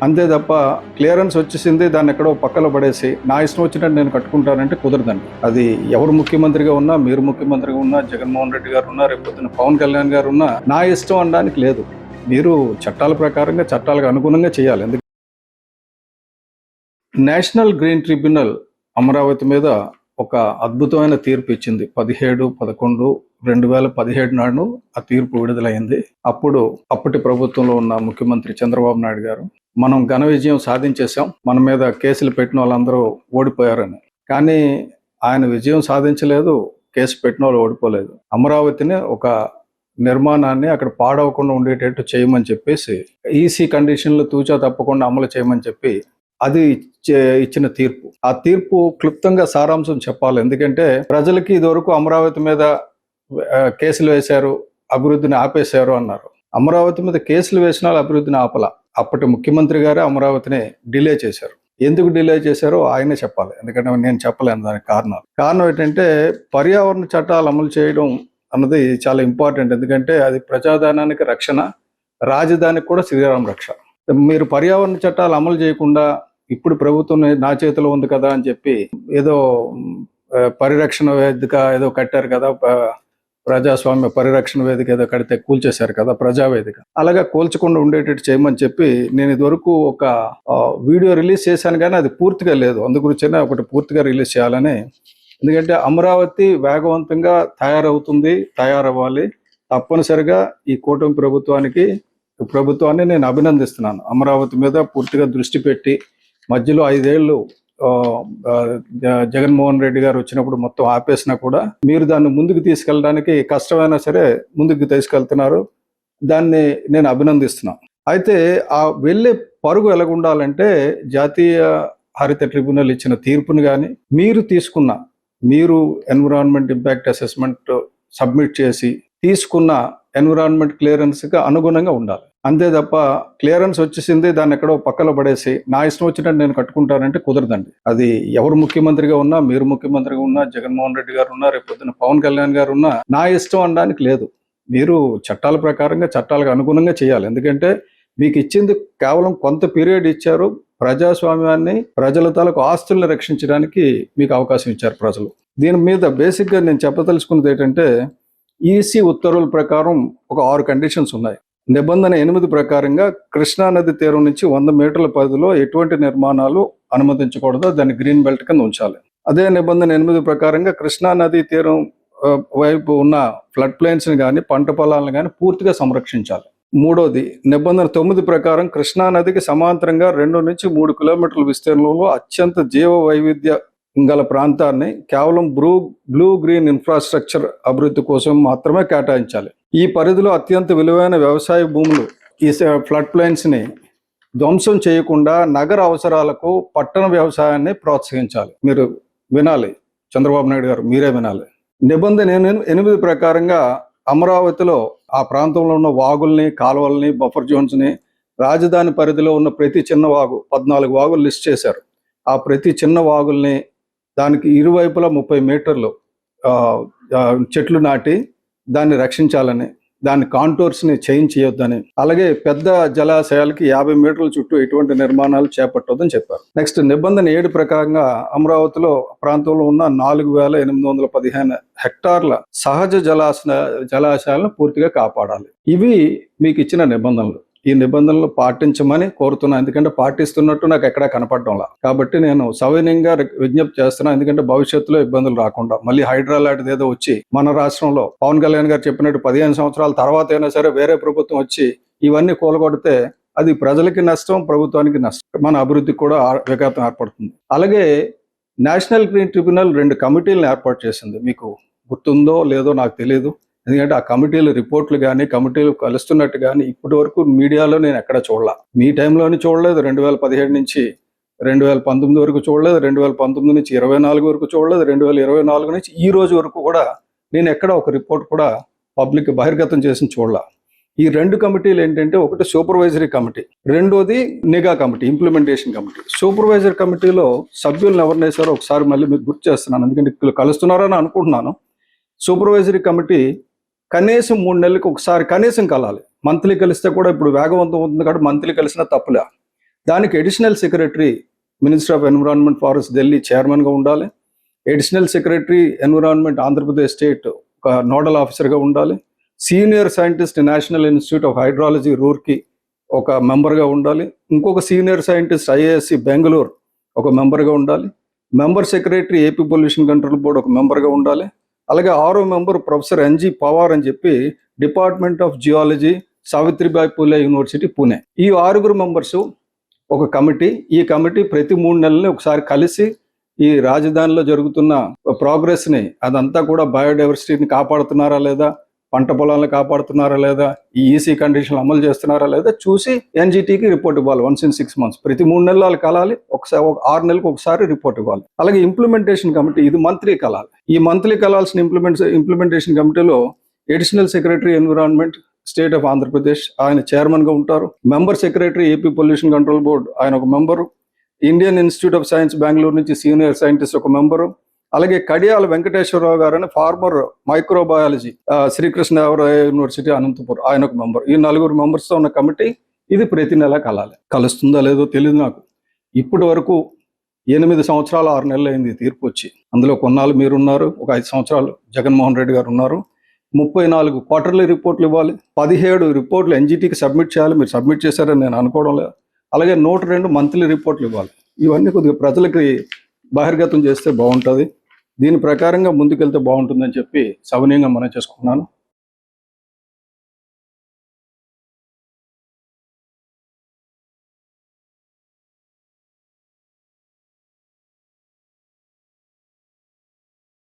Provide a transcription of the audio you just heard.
అంతే తప్ప క్లియరెన్స్ వచ్చేసింది దాన్ని ఎక్కడో పక్కలో పడేసి నా ఇష్టం వచ్చినట్టు నేను కట్టుకుంటానంటే కుదరదండి. అది ఎవరు ముఖ్యమంత్రిగా ఉన్నా, మీరు ముఖ్యమంత్రిగా ఉన్నా, జగన్మోహన్ రెడ్డి గారు ఉన్నా, రేపొద్దున పవన్ కళ్యాణ్ గారు ఉన్నా నా ఇష్టం అనడానికి లేదు. మీరు చట్టాల ప్రకారంగా చట్టాలకు అనుగుణంగా చేయాలి. ఎందుకంటే నేషనల్ గ్రీన్ ట్రిబ్యునల్ అమరావతి మీద ఒక అద్భుతమైన తీర్పు ఇచ్చింది. 17/11/2017 నాడు ఆ తీర్పు విడుదలైంది. అప్పటి ప్రభుత్వంలో ఉన్న ముఖ్యమంత్రి చంద్రబాబు నాయుడు గారు మనం ఘన విజయం సాధించేశాం, మన మీద కేసులు పెట్టిన వాళ్ళందరూ ఓడిపోయారని. కానీ ఆయన విజయం సాధించలేదు, కేసు పెట్టిన వాళ్ళు ఓడిపోలేదు. అమరావతిని ఒక నిర్మాణాన్ని అక్కడ పాడవకుండా ఉండేటట్టు చేయమని చెప్పేసి ఈసీ కండిషన్లు తూచా తప్పకుండా అమలు చేయమని చెప్పి అది ఇచ్చిన తీర్పు. ఆ తీర్పు క్లుప్తంగా సారాంశం చెప్పాలి. ఎందుకంటే ప్రజలకి ఇదివరకు అమరావతి మీద కేసులు వేశారు, అభివృద్ధిని ఆపేశారు అన్నారు. అమరావతి మీద కేసులు వేసిన అభివృద్ధిని ఆపల. అప్పటి ముఖ్యమంత్రి గారే అమరావతిని డిలే చేశారు. ఎందుకు డిలే చేశారో ఆయనే చెప్పాలి, ఎందుకంటే నేను చెప్పలేను దానికి కారణం ఏంటంటే పర్యావరణ చట్టాలు అమలు చేయడం అన్నది చాలా ఇంపార్టెంట్. ఎందుకంటే అది ప్రజాధనానికి రక్షణ, రాజధానికి కూడా శ్రీరామ రక్ష. మీరు పర్యావరణ చట్టాలు అమలు చేయకుండా ఇప్పుడు ప్రభుత్వం నా చేతిలో ఉంది కదా అని చెప్పి ఏదో పరిరక్షణ వేదిక ఏదో కట్టారు కదా, ప్రజాస్వామ్య పరిరక్షణ వేదిక ఏదో కడితే కూల్చేశారు కదా ప్రజావేదిక, అలాగా కూల్చకుండా ఉండేటట్టు చేయమని చెప్పి నేను ఇదివరకు ఒక వీడియో రిలీజ్ చేశాను, కానీ అది పూర్తిగా లేదు. అందుగురించే ఒకటి పూర్తిగా రిలీజ్ చేయాలని. ఎందుకంటే అమరావతి వేగవంతంగా తయారవ్వాలి. తప్పనిసరిగా ఈ కూటమి ప్రభుత్వాన్ని నేను అభినందిస్తున్నాను. అమరావతి మీద పూర్తిగా దృష్టి పెట్టి మధ్యలో 5 ఏళ్ళు జగన్మోహన్ రెడ్డి గారు వచ్చినప్పుడు మొత్తం ఆపేసినా కూడా మీరు దాన్ని ముందుకు తీసుకెళ్ళడానికి కష్టమైనా సరే ముందుకు తీసుకెళ్తున్నారు. దాన్ని నేను అభినందిస్తున్నాను. అయితే ఆ వెళ్ళే పరుగు ఎలాగుండాలంటే జాతీయ హరిత ట్రిబ్యునల్ ఇచ్చిన తీర్పును కానీ మీరు ఎన్విరాన్మెంట్ ఇంపాక్ట్ అసెస్మెంట్ సబ్మిట్ చేసి తీసుకున్న ఎన్విరాన్మెంట్ క్లియరెన్స్కి అనుగుణంగా ఉండాలి. అంతే తప్ప క్లియరెన్స్ వచ్చేసింది దాన్ని ఎక్కడో పక్కలో పడేసి నా ఇష్టం వచ్చినట్టు నేను కట్టుకుంటానంటే కుదరదండి. అది ఎవరు ముఖ్యమంత్రిగా ఉన్నా, మీరు ముఖ్యమంత్రిగా ఉన్నా, జగన్మోహన్ రెడ్డి గారు ఉన్నా, రేపొద్దున పవన్ కళ్యాణ్ గారు ఉన్నా నా ఇష్టం అనడానికి లేదు. మీరు చట్టాల ప్రకారంగా చట్టాలకు అనుగుణంగా చేయాలి. ఎందుకంటే మీకు ఇచ్చింది కేవలం కొంత పీరియడ్ ఇచ్చారు. ప్రజాస్వామ్యాన్ని, ప్రజల తాలూకు ఆస్తుల్ని రక్షించడానికి మీకు అవకాశం ఇచ్చారు ప్రజలు. దీని మీద బేసిక్గా నేను చెప్పదలుచుకున్నది ఏంటంటే ఈసీ ఉత్తర్వుల ప్రకారం ఒక 6 కండిషన్స్ ఉన్నాయి. నిబంధన 8 ప్రకారంగా కృష్ణానది తీరం నుంచి 100 మీటర్ల పరిధిలో ఎటువంటి నిర్మాణాలు అనుమతించకూడదో దాన్ని గ్రీన్ బెల్ట్ కింద ఉంచాలి. అదే నిబంధన 8 ప్రకారంగా కృష్ణానది తీరం వైపు ఉన్న ఫ్లడ్ ప్లైన్స్ ని కానీ పంట పొలాలను కానీ పూర్తిగా సంరక్షించాలి. మూడోది నిబంధన 9 ప్రకారం కృష్ణానదికి సమాంతరంగా 2 నుంచి 3 కిలోమీటర్ల విస్తీర్ణంలో అత్యంత జీవ వైవిధ్య గల ప్రాంతాన్ని కేవలం బ్లూ గ్రీన్ ఇన్ఫ్రాస్ట్రక్చర్ అభివృద్ధి కోసం మాత్రమే కేటాయించాలి. ఈ పరిధిలో అత్యంత విలువైన వ్యవసాయ భూములు ఈ ఫ్లడ్ ప్లైన్స్ ని ధ్వంసం చేయకుండా నగర అవసరాలకు పట్టణ వ్యవసాయాన్ని ప్రోత్సహించాలి. మీరు వినాలి, చంద్రబాబు నాయుడు గారు మీరే వినాలి. నిబంధన 8 ప్రకారంగా అమరావతిలో ఆ ప్రాంతంలో ఉన్న వాగుల్ని, కాలువల్ని, బఫర్ జోన్స్ ని, రాజధాని పరిధిలో ఉన్న ప్రతి చిన్న వాగు 14 వాగులు లిస్ట్ చేశారు. ఆ ప్రతి చిన్న వాగుల్ని దానికి ఇరువైపులా 30 మీటర్లు చెట్లు నాటి దాన్ని రక్షించాలని, దాని కాంటూర్స్ని చేంజ్ చేయొద్దని, అలాగే పెద్ద జలాశయాలకి 50 మీటర్ల చుట్టూ ఎటువంటి నిర్మాణాలు చేపట్టొద్దని చెప్పారు. నెక్స్ట్ నిబంధన 7 ప్రకారంగా అమరావతిలో ప్రాంతంలో ఉన్న 4815 హెక్టార్ల సహజ జలాశయాలను పూర్తిగా కాపాడాలి. ఇవి మీకు ఇచ్చిన నిబంధనలు. ఈ నిబంధనలు పాటించమని కోరుతున్నా. ఎందుకంటే పాటిస్తున్నట్టు నాకు ఎక్కడా కనపడడంలా. కాబట్టి నేను సవినయంగా విజ్ఞప్తి చేస్తున్నా. ఎందుకంటే భవిష్యత్తులో ఇబ్బందులు రాకుండా మళ్ళీ హైడ్రా లాంటిది ఏదో వచ్చి మన రాష్ట్రంలో పవన్ కళ్యాణ్ గారు చెప్పినట్టు 15 సంవత్సరాల తర్వాత అయినా సరే వేరే ప్రభుత్వం వచ్చి ఇవన్నీ కూలగొడితే అది ప్రజలకి నష్టం, ప్రభుత్వానికి నష్టం, మన అభివృద్ధికి కూడా విఘాతం ఏర్పడుతుంది. అలాగే నేషనల్ గ్రీన్ ట్రిబ్యునల్ 2 కమిటీలను ఏర్పాటు చేసింది. మీకు గుర్తుందో లేదో నాకు తెలియదు. ఎందుకంటే ఆ కమిటీలు రిపోర్ట్లు కానీ, కమిటీలు కలుస్తున్నట్టు కానీ ఇప్పటి వరకు మీడియాలో నేను ఎక్కడ చూడలా. మీ టైంలోని చూడలేదు, 2017 నుంచి 2019 వరకు చూడలేదు, 2019 నుంచి 24 వరకు చూడలేదు, 2024 నుంచి ఈ రోజు వరకు కూడా నేను ఎక్కడ ఒక రిపోర్ట్ కూడా పబ్లిక్ బహిర్గతం చేసి చూడలా. ఈ 2 కమిటీలు ఏంటంటే, ఒకటి సూపర్వైజరీ కమిటీ, రెండోది నిఘా కమిటీ, ఇంప్లిమెంటేషన్ కమిటీ. సూపర్వైజరీ కమిటీలో సభ్యులను ఎవరిని వేశారో ఒకసారి మళ్ళీ మీకు గుర్తు చేస్తున్నాను, ఎందుకంటే ఇక్కడ కలుస్తున్నారని అనుకుంటున్నాను. సూపర్వైజరీ కమిటీ కనీసం 3 నెలలకు ఒకసారి కనీసం కలాలి. మంత్లీ కలిస్తే కూడా ఇప్పుడు వేగవంతం అవుతుంది కాబట్టి మంత్లీ కలిసినా తప్పులే. దానికి additional secretary minister of environment forest Delhi చైర్మన్గా ఉండాలి. Additional secretary environment Andhra Pradesh state ఒక నోడల్ ఆఫీసర్గా ఉండాలి. Senior scientist national institute of hydrology Roorkee ఒక మెంబర్గా ఉండాలి. ఇంకొక సీనియర్ సైంటిస్ట్ ఐఏఎస్సి బెంగళూరు ఒక మెంబర్గా ఉండాలి. Member secretary AP pollution control board ఒక మెంబర్గా ఉండాలి. అలాగే 6వ మెంబర్ ప్రొఫెసర్ ఎన్జి పవార్ అని చెప్పి department of geology, Savitribai Phule university, Pune. ఈ 6 మెంబర్స్ ఒక కమిటీ. ఈ కమిటీ ప్రతి 3 నెలలని ఒకసారి కలిసి ఈ రాజధానిలో జరుగుతున్న ప్రోగ్రెస్ని, అదంతా కూడా బయోడైవర్సిటీని కాపాడుతున్నారా లేదా, పంట పొలాలను కాపాడుతున్నారా లేదా, ఈ ఈసీ కండిషన్లు అమలు చేస్తున్నారా లేదా చూసి ఎన్జిటికి రిపోర్ట్ ఇవ్వాలి. 1 in 6 months, ప్రతి 3 నెలలు కలాలి, ఒకసారి 6 నెలలకు ఒకసారి రిపోర్ట్ ఇవ్వాలి. అలాగే ఇంప్లిమెంటేషన్ కమిటీ, ఇది మంత్లీ కలాలి. ఈ మంత్లీ కలాల్సిన ఇంప్లిమెంటేషన్ కమిటీలో additional secretary environment state of Andhra Pradesh ఆయన చైర్మన్గా ఉంటారు. Member secretary AP pollution control board ఆయన ఒక member. Indian institute of science Bengaluru నుంచి సీనియర్ సైంటిస్ట్ ఒక మెంబరు. అలాగే కడియాల వెంకటేశ్వరరావు గారు అని former microbiology, Srikrishnadevaraya university Anantapur, ఆయన ఒక మెంబర్. ఈ 4 మెంబర్స్తో ఉన్న కమిటీ ఇది ప్రతి నెల కలాలి. కలుస్తుందా లేదో తెలియదు నాకు. ఇప్పటి వరకు 8 సంవత్సరాలు 6 నెలలు అయింది తీర్పు వచ్చి. అందులో కొన్నాళ్ళు మీరున్నారు, ఒక 5 సంవత్సరాలు జగన్మోహన్ రెడ్డి గారు ఉన్నారు. 34 క్వార్టర్లీ రిపోర్ట్లు ఇవ్వాలి, 17 రిపోర్ట్లు ఎన్జిటికి సబ్మిట్ చేయాలి. మీరు సబ్మిట్ చేశారని నేను అనుకోవడం లేదు. అలాగే 102 మంత్లీ రిపోర్ట్లు ఇవ్వాలి. ఇవన్నీ కొద్దిగా ప్రజలకి బహిర్గతం చేస్తే బాగుంటుంది. దీని ప్రకారంగా ముందుకెళ్తే బాగుంటుందని చెప్పి సవినయంగా మనం చేసుకున్నాను.